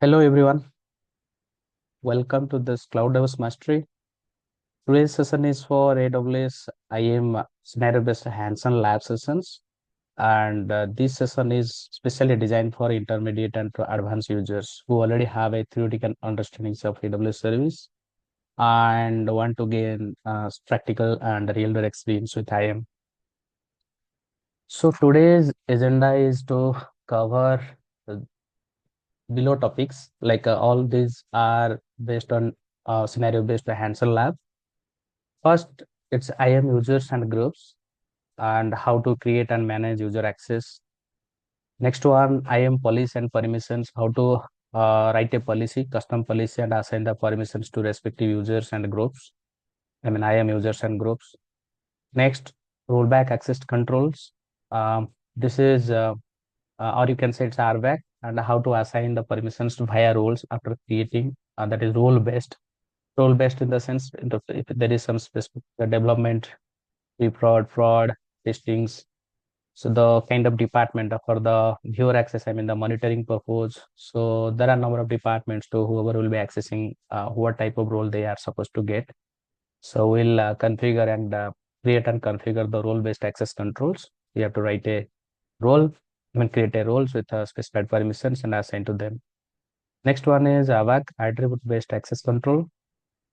Hello everyone, welcome to this Cloud DevOps Mastery. Today's session is for AWS IAM scenario-based hands-on lab sessions, and this session is specially designed for intermediate and advanced users who already have a theoretical understanding of AWS service and want to gain practical and real-world experience with IAM. So today's agenda is to cover uh, below topics, like all these are based on scenario-based hands-on lab. First, it's IAM users and groups and how to create and manage user access. Next one, IAM policy and permissions, how to write a policy, custom policy, and assign the permissions to respective users and groups. IAM users and groups. Next, rollback access controls. This is, or you can say it's RBAC, and how to assign the permissions via roles after creating, that is role-based in the sense, if there is some specific development, fraud, testings. So the kind of department for the viewer access, the monitoring purpose. So there are a number of departments to whoever will be accessing what type of role they are supposed to get. So we'll configure and create and configure the role-based access controls. We have to write a role, create a roles with specified permissions and assign to them. Next one is AVAC, attribute-based access control.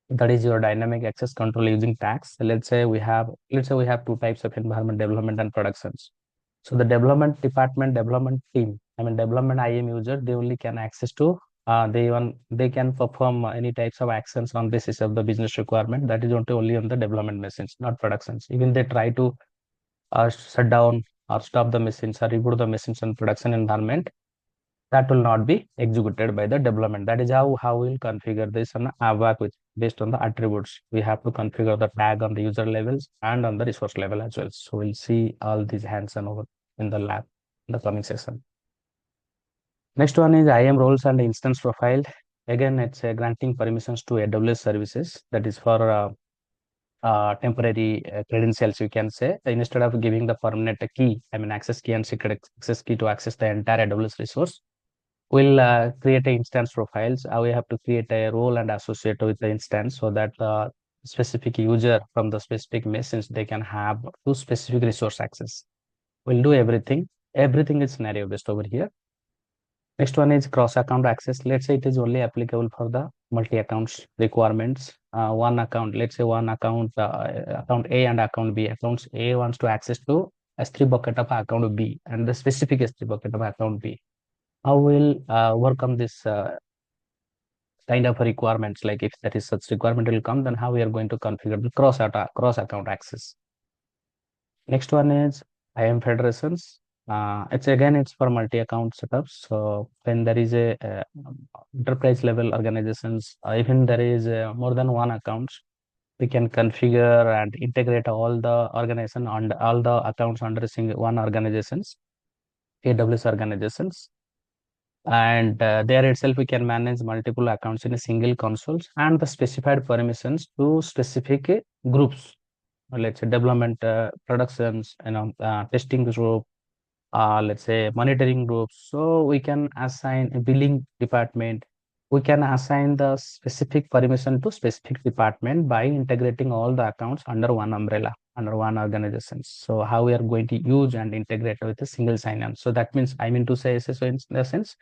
That is your dynamic access control using tags. Let's say we have two types of environment: development and productions. So the development department, development team, development IAM user, they only can access to they can perform any types of actions on basis of the business requirement. That is only on the development machines, not productions. Even they try to shut down or stop the machines or reboot the machines in production environment, that will not be executed by the development. That is how we'll configure this on AVAC based on the attributes. We have to configure the tag on the user levels and on the resource level as well. So we'll see all these hands-on over in the lab in the coming session. Next one is IAM roles and instance profile. Again, it's granting permissions to AWS services. That is for temporary credentials, you can say. Instead of giving the permanent key, access key and secret access key to access the entire AWS resource, we'll create a instance profiles. We have to create a role and associate with the instance so that the specific user from the specific machines, they can have to specific resource access. We'll do everything. Everything is scenario based over here. Next one is cross account access. Let's say it is only applicable for the multi accounts requirements. One account, let's say one account, account A and account B. Accounts A wants to access to S3 bucket of account B and the specific S3 bucket of account B. How will work on this kind of requirements? Like if there is such requirement will come, then how we are going to configure the cross account access. Next one is IAM federations. It's for multi-account setups. So when there is a enterprise level organizations, even there is more than one accounts, we can configure and integrate all the organization and all the accounts under single one organizations, AWS organizations. And there itself we can manage multiple accounts in a single consoles and the specified permissions to specific groups. Let's say development, productions, testing group, let's say monitoring groups. So we can assign a billing department. We can assign the specific permission to specific department by integrating all the accounts under one umbrella, under one organization. So how we are going to use and integrate with a single sign-on. So that means I mean to say, so in the sense,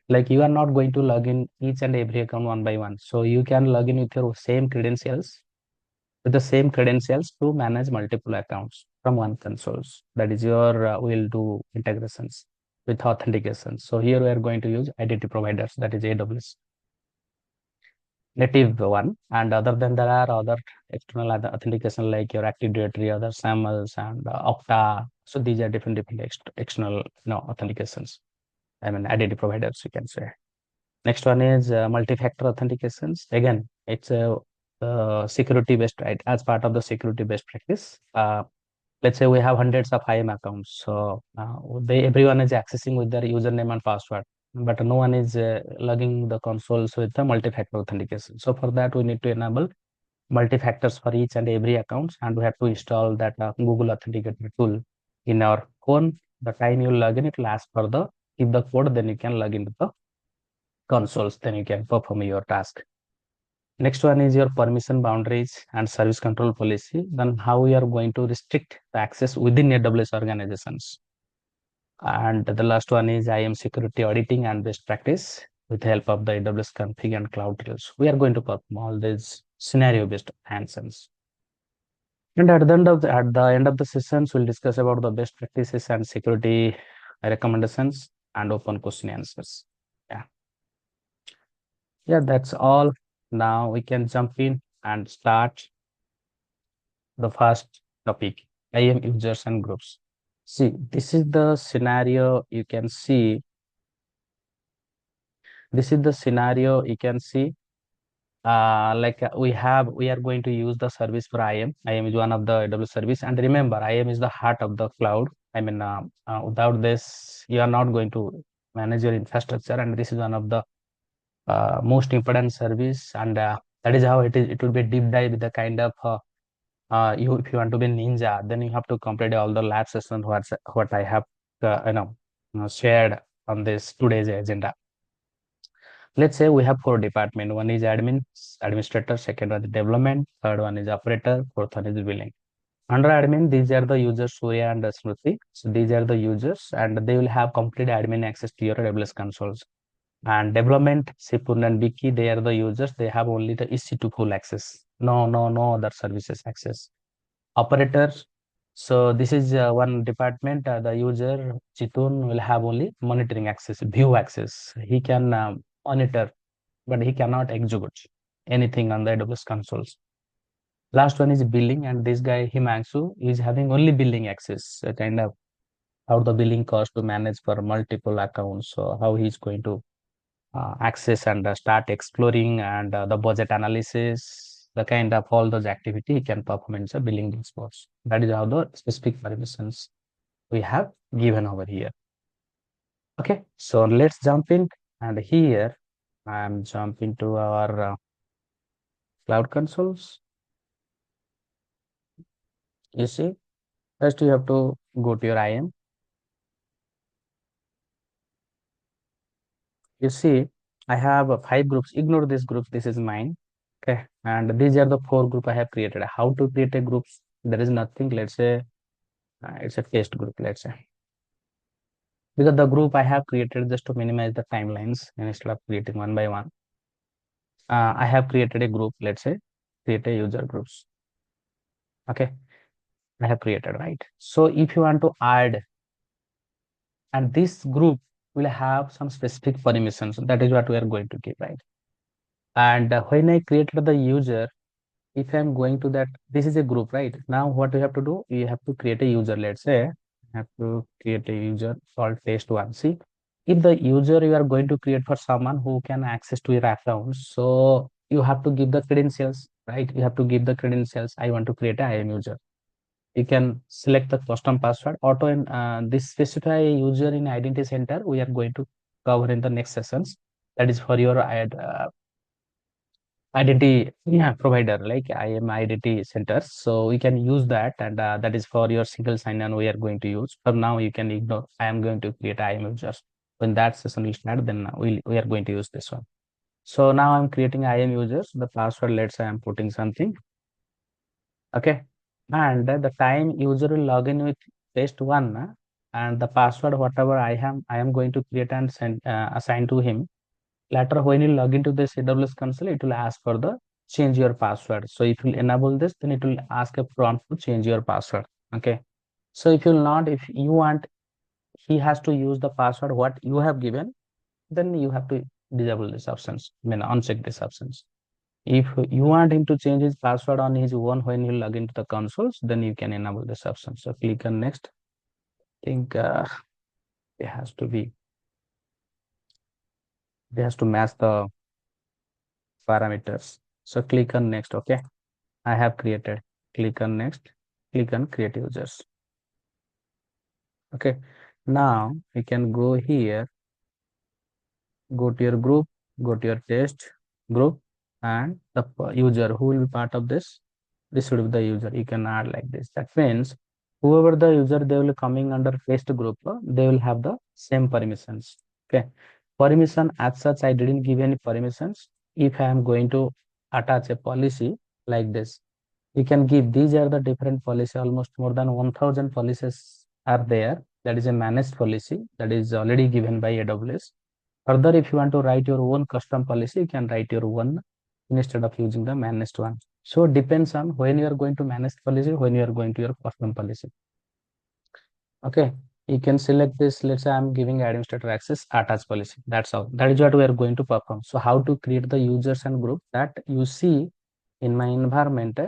like you are not going to log in each and every account one by one. So you can log in with your same credentials, to manage multiple accounts from one consoles. That is your we'll do integrations with authentication. So here we are going to use identity providers, that is AWS native one, and other than there are other external other authentication like your Active Directory, other SAMLs and Okta. So these are different external authentications. Identity providers, you can say. Next one is multi-factor authentications. Again, it's a security based, right? As part of the security based practice. Let's say we have hundreds of IAM accounts. So everyone is accessing with their username and password, but no one is logging the consoles with the multi-factor authentication. So for that, we need to enable multi-factors for each and every accounts, and we have to install that Google Authenticator tool in our phone. The time you log in, it will ask for the give the code, then you can log into the consoles, then you can perform your task. Next one is your permission boundaries and service control policy. Then how we are going to restrict the access within AWS organizations. And the last one is IAM security auditing and best practice with the help of the AWS config and cloud tools. We are going to perform all these scenario-based answers. And at the end of the sessions, we'll discuss about the best practices and security recommendations and open question answers. Yeah, yeah, that's all. Now we can jump in and start the first topic, IAM users and groups. See, this is the scenario you can see. This is the scenario you can see. We are going to use the service for IAM. IAM is one of the AWS service, and remember, IAM is the heart of the cloud. I mean, without this, you are not going to manage your infrastructure, and this is one of the most important service, and that is how it is. It will be deep dive with the kind of you if you want to be ninja, then you have to complete all the lab sessions what I have shared on this today's agenda. Let's say we have four departments. One is admin, administrator, second one is development, third one is operator, fourth one is billing. Under admin, these are the users, Surya and Smriti. So these are the users, and they will have complete admin access to your AWS consoles. And development, Sipurna and Vicky, they are the users. They have only the EC2 full access. No other services access. Operator, so this is one department. The user Chitun will have only monitoring access, view access. He can monitor, but he cannot execute anything on the AWS consoles. Last one is billing, and this guy Himanshu is having only billing access, kind of how the billing cost to manage for multiple accounts. So how he's going to access and start exploring, and the budget analysis, the kind of all those activity he can perform in the billing dashboards. That is how the specific permissions we have given over here. Okay, so let's jump in, and here I am jumping to our cloud consoles. You see, first you have to go to your IAM. You see, I have five groups. Ignore these groups. This is mine. Okay, and these are the four group I have created. How to create a groups? There is nothing. Let's say it's a test group. Let's say because the group I have created just to minimize the timelines and instead of creating one by one. I have created a group. Let's say create a user groups. Okay, I have created, right? So if you want to add, and this group will have some specific permissions. That is what we are going to give, right? And when I created the user, if I'm going to that, this is a group, right? Now what we have to do, you have to create a user. Let's say I have to create a user called test1. See, if the user you are going to create for someone who can access to your account, so you have to give the credentials, right? You have to give the credentials. I want to create a IAM user. You can select the custom password auto, and this specify user in identity center we are going to cover in the next sessions. That is for your identity, yeah, provider like IAM identity centers. So we can use that, and that is for your single sign-on we are going to use. For now, you can ignore. I am going to create IAM users. When that session will start, then we are going to use this one. So now I'm creating IAM users. The password, let's say I'm putting something. Okay, and the time user will log in with test1, and the password whatever I am going to create and send assign to him. Later, when you log into this AWS console, it will ask for the change your password. So if you enable this, then it will ask a prompt to change your password. Okay. So if you will not, if you want, he has to use the password what you have given, then you have to disable these options. I mean, uncheck these options. If you want him to change his password on his own when you log into the consoles, then you can enable this option. So click on next. I think it has to be, it has to match the parameters. So click on next. Okay. I have created. Click on next. Click on create users. Okay. Now you can go here, go to your group, go to your test group, and the user who will be part of this. This should be the user. You can add like this. That means whoever the user they will coming under test group, they will have the same permissions. Okay. Permission as such, I didn't give any permissions. If I am going to attach a policy like this, you can give, these are the different policy, almost more than 1000 policies are there. That is a managed policy that is already given by AWS. Further, if you want to write your own custom policy, you can write your own instead of using the managed one. So it depends on when you are going to manage policy, when you are going to your custom policy. Okay, you can select this. Let's say I'm giving administrator access attach policy. That's all. That is what we are going to perform. So how to create the users and group that you see in my environment.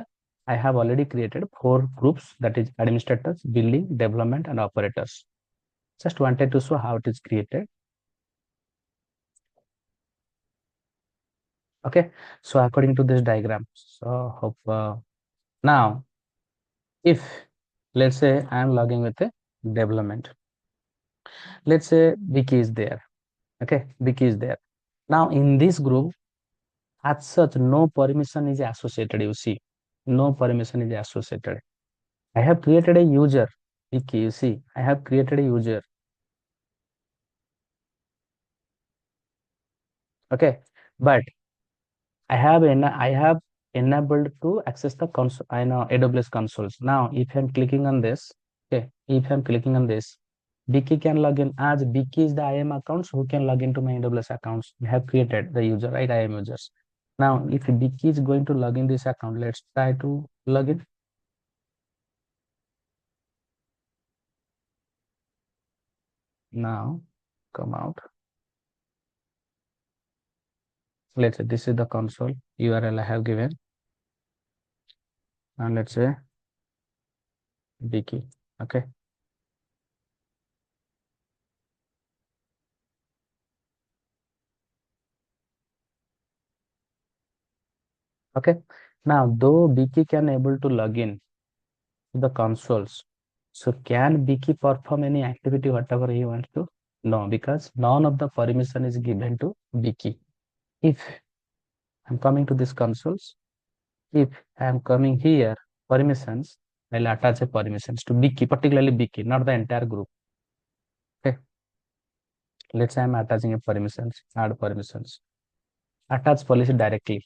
I have already created 4 groups, that is administrators, billing, development, and operators. Just wanted to show how it is created. Okay, so according to this diagram, so hope now if let's say I am logging with a development, let's say Vicky is there. Okay, Vicky is there. Now in this group, as such, no permission is associated. You see, no permission is associated. I have created a user, Vicky. You see, I have created a user. Okay, but I have enabled to access the console. I know AWS consoles. Now, if I'm clicking on this, okay, if I'm clicking on this, Vicky can log in as Vicky is the IAM accounts who can log into my AWS accounts. We have created the user, right? IAM users. Now, if Vicky is going to log in this account, let's try to log in. Now, come out. Let's say this is the console URL I have given, and let's say Vicky. Okay. Okay. Now, though Vicky can able to log in to the consoles, so can Vicky perform any activity whatever he wants to? No, because none of the permission is given to Vicky. If I'm coming to this consoles, if I'm coming here, permissions, I'll attach a permissions to Vicky, particularly Vicky, not the entire group. Okay. Let's say I'm attaching a permissions, add permissions, attach policy directly.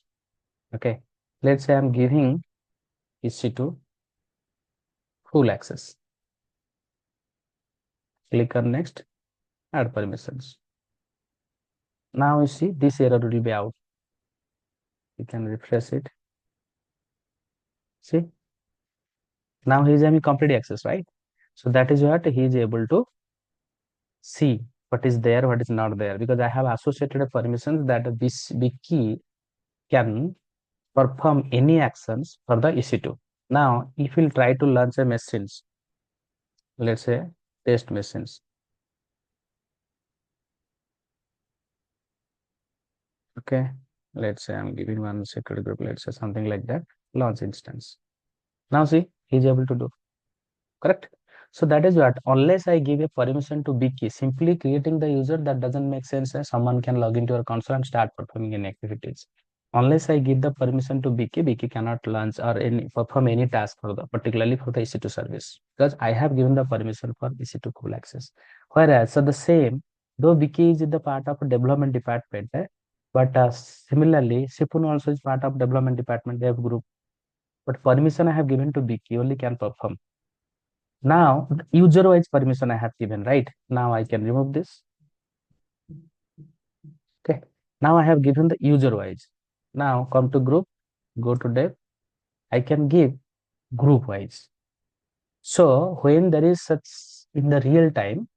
Okay. Let's say I'm giving EC2 full access. Click on next, add permissions. Now you see this error will be out. You can refresh it. See, now he is having complete access, right? So that is what he is able to see what is there, what is not there, because I have associated a permissions that this key can perform any actions for the EC2. Now, if we'll try to launch a machines, let's say test machines. Okay, let's say I'm giving one security group, let's say something like that, launch instance. Now see, he's able to do, correct? So that is what, unless I give a permission to Biki, simply creating the user, that doesn't make sense. Someone can log into your console and start performing any activities. Unless I give the permission to Biki, Biki cannot launch or perform any task for the, particularly for the EC2 service, because I have given the permission for EC2 full access. Whereas, so the same, though Biki is the part of development department, but similarly, Sipun also is part of development department, they have group. But permission I have given to Biki only can perform. Now, user wise permission I have given, right? Now I can remove this. Okay. Now I have given the user wise. Now come to group, go to dev. I can give group wise. So when there is such in the real time,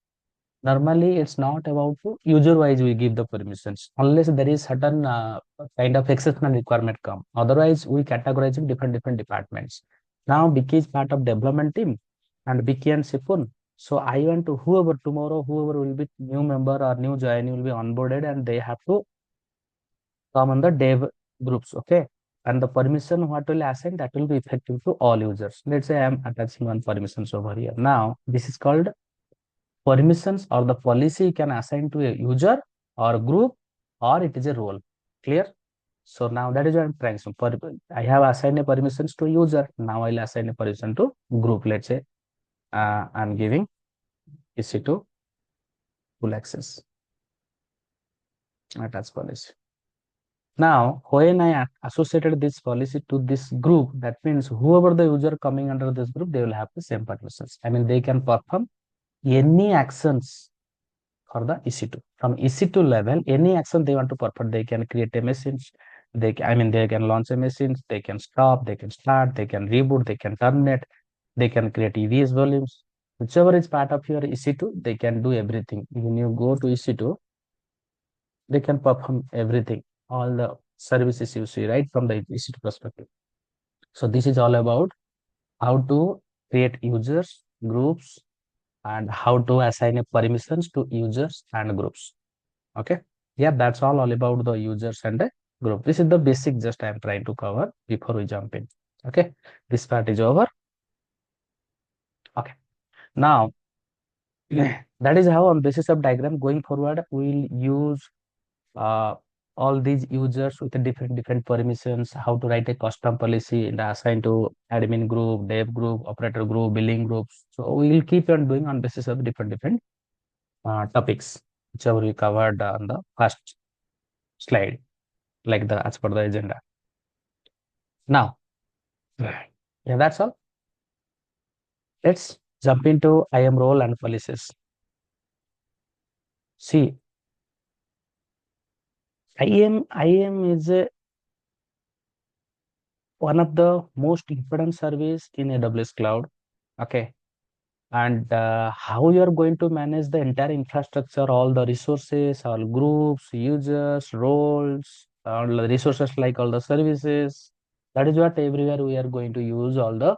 normally it's not about user wise we give the permissions unless there is certain kind of exceptional requirement come. Otherwise, we categorize in different departments. Now Biki is part of development team and Biki and Sipun. So I want to whoever tomorrow, whoever will be new member or new joinee will be onboarded and they have to come on the dev groups. Okay. And the permission what will assign that will be effective to all users. Let's say I am attaching one permissions over here. Now this is called permissions or the policy you can assign to a user or group or it is a role. Clear? So now that is what I'm trying. So I have assigned a permissions to user. Now I'll assign a permission to group. Let's say I'm giving EC2 full access. attach policy. Now, when I associated this policy to this group, that means whoever the user coming under this group, they will have the same permissions. I mean, they can perform any actions for the EC2. From EC2 level, any action they want to perform, they can create a machine. I mean, they can launch a machine, they can stop, they can start, they can reboot, they can terminate, they can create EVS volumes. Whichever is part of your EC2, they can do everything. When you go to EC2, they can perform everything, all the services you see, right, from the EC2 perspective. So this is all about how to create users, groups, and how to assign a permissions to users and groups. Okay. Yeah, that's all about the users and the group. This is the basic just I'm trying to cover before we jump in. Okay. This part is over. Okay. Now, that is how on basis of diagram going forward, we'll use uh, all these users with the different permissions, how to write a custom policy and assign to admin group, dev group, operator group, billing groups. So we will keep on doing on basis of different topics, whichever we covered on the first slide, like the as per the agenda. Now, yeah, that's all. Let's jump into IAM role and policies. See, IAM is one of the most important service in AWS cloud. Okay. And how you are going to manage the entire infrastructure, all the resources, all groups, users, roles, all the resources like all the services. That is what everywhere we are going to use all the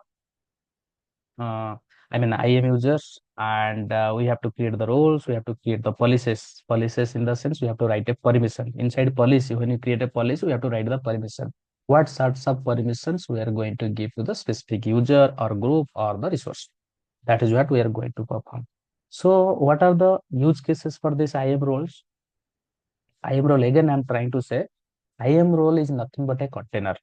I mean, IAM users, and we have to create the roles, we have to create the policies. Policies in the sense we have to write a permission. Inside policy, when you create a policy, we have to write the permission. What sorts of permissions we are going to give to the specific user or group or the resource. That is what we are going to perform. So, what are the use cases for this IAM roles? IAM role, again, I'm trying to say, IAM role is nothing but a container,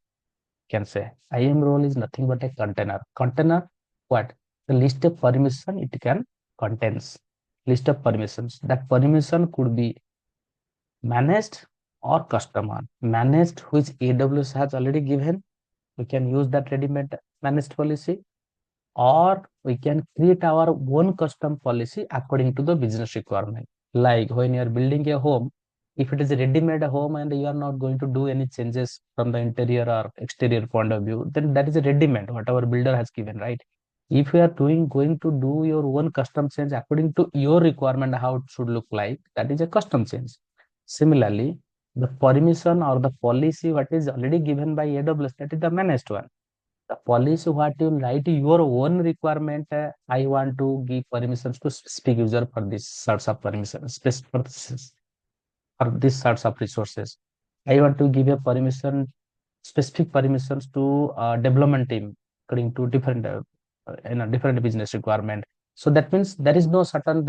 can say. IAM role is nothing but a container. Container, what? The list of permission it can contains. List of permissions. That permission could be managed or custom. Managed, which AWS has already given. We can use that ready-made managed policy, or we can create our own custom policy according to the business requirement. Like when you are building a home, if it is a ready-made home and you are not going to do any changes from the interior or exterior point of view, then that is a ready-made, whatever builder has given, right? If you are going to do your own custom change according to your requirement, how it should look like, that is a custom change. Similarly, the permission or the policy what is already given by AWS, that is the managed one. The policy what you write your own requirement. I want to give permissions to specific user for this sorts of permissions, for this sorts of resources. I want to give a permission, specific permissions to development team according to different, different business requirement. So that means there is no certain,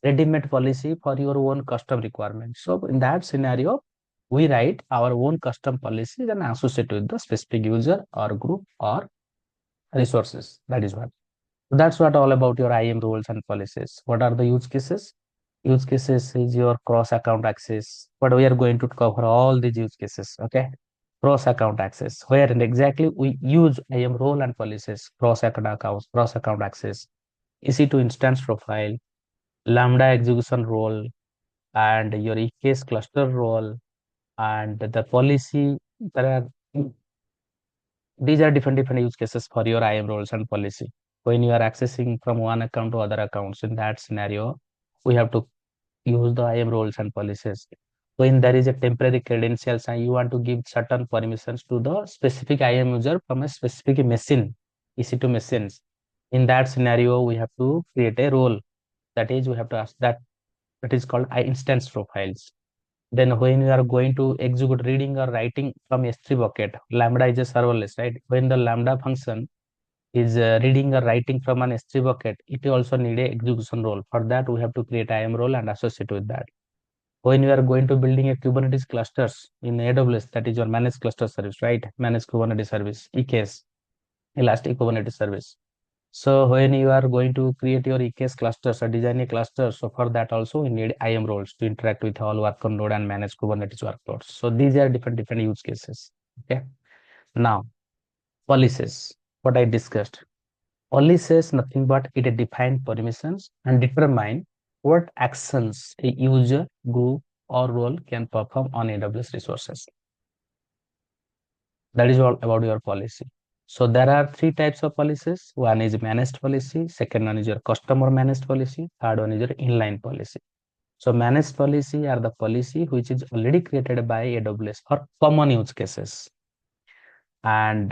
ready-made policy for your own custom requirement. So in that scenario, we write our own custom policies and associate with the specific user or group or resources. That is what. That's what all about your IAM roles and policies. What are the use cases? Use cases is your cross account access. But we are going to cover all these use cases. Okay. Cross account access. Where and exactly we use IAM role and policies. Cross account accounts, cross account access, EC2 instance profile, Lambda execution role, and your EKS cluster role, and the policy. There are these are different use cases for your IAM roles and policy. When you are accessing from one account to other accounts, in that scenario, we have to use the IAM roles and policies. When there is a temporary credentials and you want to give certain permissions to the specific IAM user from a specific machine, EC2 machines. In that scenario, we have to create a role. That is, we have to ask that is called instance profiles. Then when you are going to execute reading or writing from S3 bucket, Lambda is a serverless, right? When the Lambda function is reading or writing from an S3 bucket, it also need a execution role. For that, we have to create IAM role and associate with that. When you are going to building a Kubernetes clusters in AWS, that is your managed cluster service, right? Managed Kubernetes service, EKS, Elastic Kubernetes service. So when you are going to create your EKS clusters or design a cluster, so for that also we need IAM roles to interact with all workload node and manage Kubernetes workloads. So these are different use cases. Okay. Now policies, what I discussed. Policies nothing but it define permissions and determine what actions a user, group, or role can perform on AWS resources. That is all about your policy. So there are three types of policies. One is managed policy, second one is your customer managed policy, third one is your inline policy. So managed policy are the policy which is already created by AWS for common use cases. And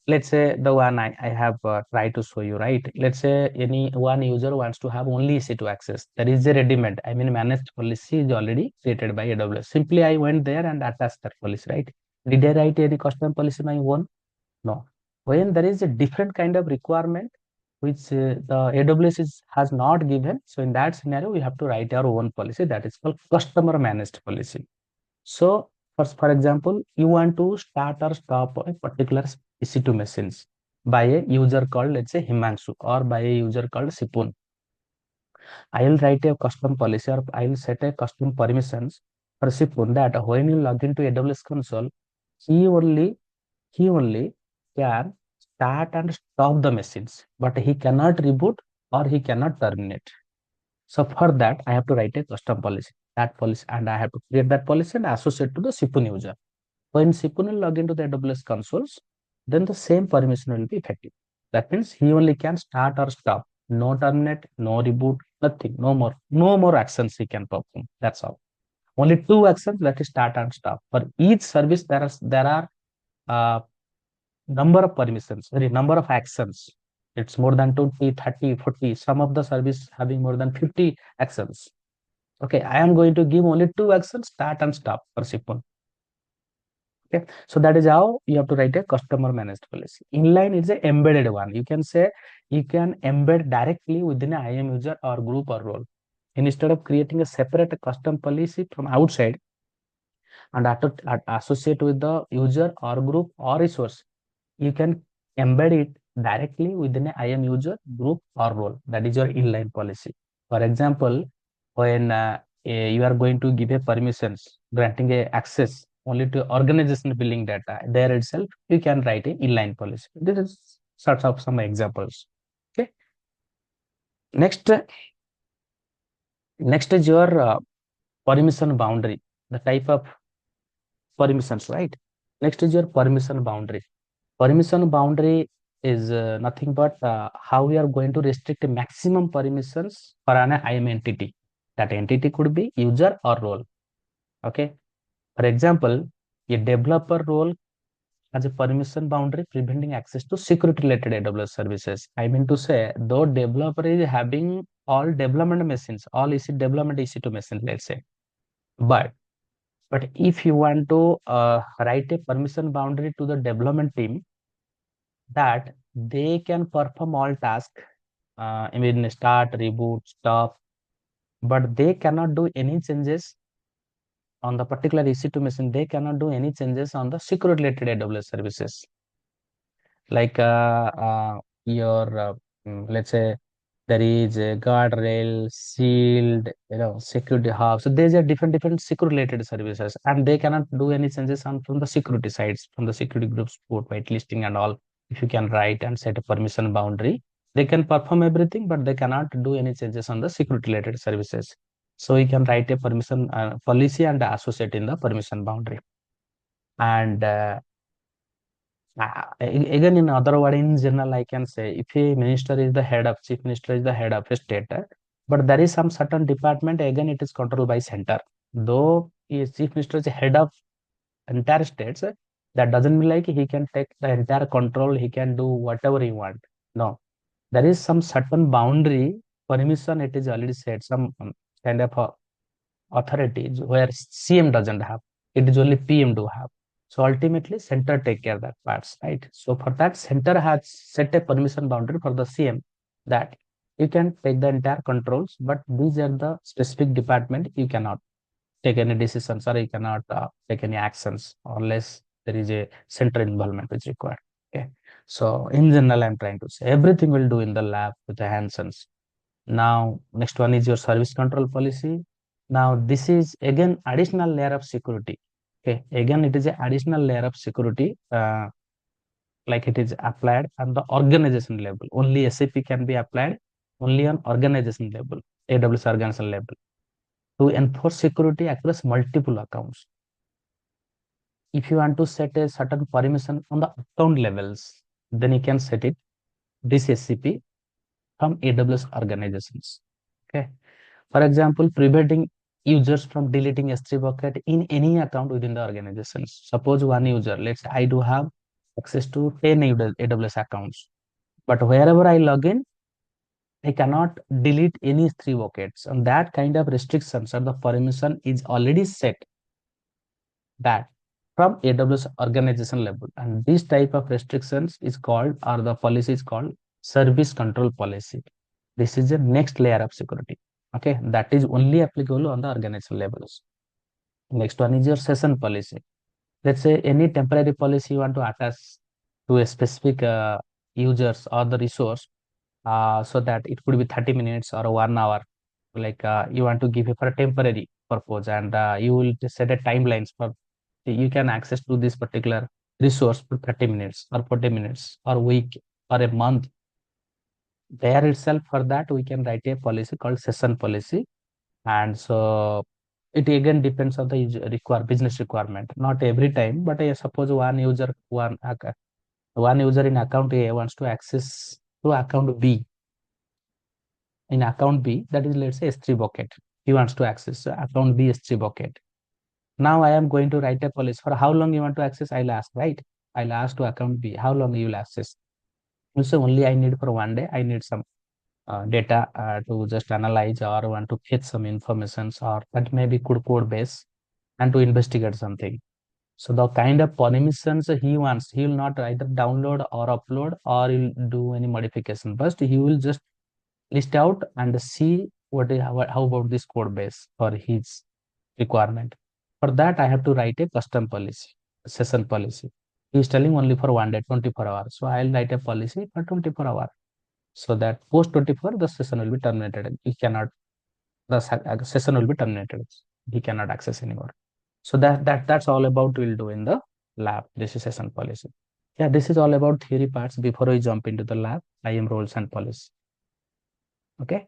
let's say the one I have tried to show you, right? Let's say any one user wants to have only EC2 access. That is a ready-made, I mean managed policy is already created by AWS. Simply I went there and attached that policy, right? Did I write any custom policy my own? No. When there is a different kind of requirement which the AWS has not given, so in that scenario we have to write our own policy, that is called customer managed policy. So for example, you want to start or stop a particular EC2 machines by a user called, let's say, Himanshu, or by a user called Sipun. I will write a custom policy, or I will set a custom permissions for Sipun that when you log into AWS console, he only he only can start and stop the machines, but he cannot reboot or he cannot terminate. So for that, I have to write a custom policy. That policy, and I have to create that policy and associate to the Sipun user. When Sipun will log into the AWS consoles, then the same permission will be effective. That means he only can start or stop. No terminate, no reboot, nothing, no more actions he can perform. That's all. Only two actions, that is start and stop. For each service, there are uh, number of permissions, sorry, number of actions. It's more than 20, 30, 40. Some of the service having more than 50 actions. Okay, I am going to give only two actions, start and stop for Sipun. Okay, so that is how you have to write a customer managed policy. Inline is a embedded one. You can say you can embed directly within a IAM user or group or role. Instead of creating a separate custom policy from outside and associate with the user or group or resource, you can embed it directly within a IAM user, group, or role. That is your inline policy. For example, when you are going to give a permissions, granting a access only to organization billing data, there itself, you can write a inline policy. This is sort of some examples. Okay. Next is your permission boundary, the type of permissions, right? Next is your permission boundary. Permission boundary is nothing but how we are going to restrict maximum permissions for an IAM entity. That entity could be user or role. Okay. For example, a developer role has a permission boundary preventing access to security related AWS services. I mean to say, though developer is having all development machines, all EC development EC2 machines, let's say, but if you want to write a permission boundary to the development team, that they can perform all tasks, I mean start, reboot, stop, but they cannot do any changes on the particular EC2 machine. They cannot do any changes on the security related AWS services. Like your let's say there is a guardrail, shield, security hub. So these are different security related services, and they cannot do any changes on from the security sides, from the security groups, port whitelisting and all. If you can write and set a permission boundary, they can perform everything, but they cannot do any changes on the security related services. So you can write a permission policy and associate in the permission boundary. And again, in other word, in general, I can say if a minister is the head of, chief minister is the head of a state, but there is some certain department, again, it is controlled by center. Though a chief minister is head of entire states, that doesn't mean like he can take the entire control, he can do whatever he want. No, there is some certain boundary permission, it is already set, some kind of authorities where CM doesn't have. It is only PM do have. So ultimately, center take care of that parts, right? So for that, center has set a permission boundary for the CM that you can take the entire controls, but these are the specific department you cannot take any decisions or you cannot take any actions unless there is a center involvement which is required. Okay. So in general, I'm trying to say everything will do in the lab with the hands-ons. Now next one is your service control policy. Now this is again additional layer of security. Okay, again it is an additional layer of security, like it is applied on the organization level. Only SAP can be applied only on organization level, AWS organization level, to enforce security across multiple accounts. If you want to set a certain permission on the account levels, then you can set it this SCP from AWS organizations. Okay. For example, preventing users from deleting S3 bucket in any account within the organization. Suppose one user, let's say I do have access to 10 AWS accounts, but wherever I log in, I cannot delete any S3 buckets. And that kind of restrictions or the permission is already set that from AWS organization level. And this type of restrictions is called, or the policy is called service control policy. This is the next layer of security. Okay, that is only applicable on the organization levels. Next one is your session policy. Let's say any temporary policy you want to attach to a specific users or the resource, so that it could be 30 minutes or 1 hour. Like you want to give it for a temporary purpose, and you will just set a timelines for you can access to this particular resource for 30 minutes or 40 minutes or week or a month. There itself, for that we can write a policy called session policy. And so it again depends on the business requirement. Not every time, but I suppose one user in account A wants to access to account B. In account B, that is, let's say, S3 bucket. He wants to access account B S3 bucket. Now I am going to write a policy for how long you want to access. I'll ask, right? I'll ask to account B how long you will access. So only I need for 1 day. I need some data to just analyze, or want to fetch some informations, or that may be code base, and to investigate something. So the kind of permissions he wants, he will not either download or upload, or he'll do any modification. First, he will just list out and see how about this code base for his requirement. For that, I have to write a custom policy, session policy. He is telling only for 1 day, 24 hours. So I'll write a policy for 24 hours, so that post 24 the session will be terminated. He cannot, the session will be terminated. He cannot access anymore. So that's all about we'll do in the lab. This is session policy. Yeah, this is all about theory parts before we jump into the lab, IAM roles and policy. Okay.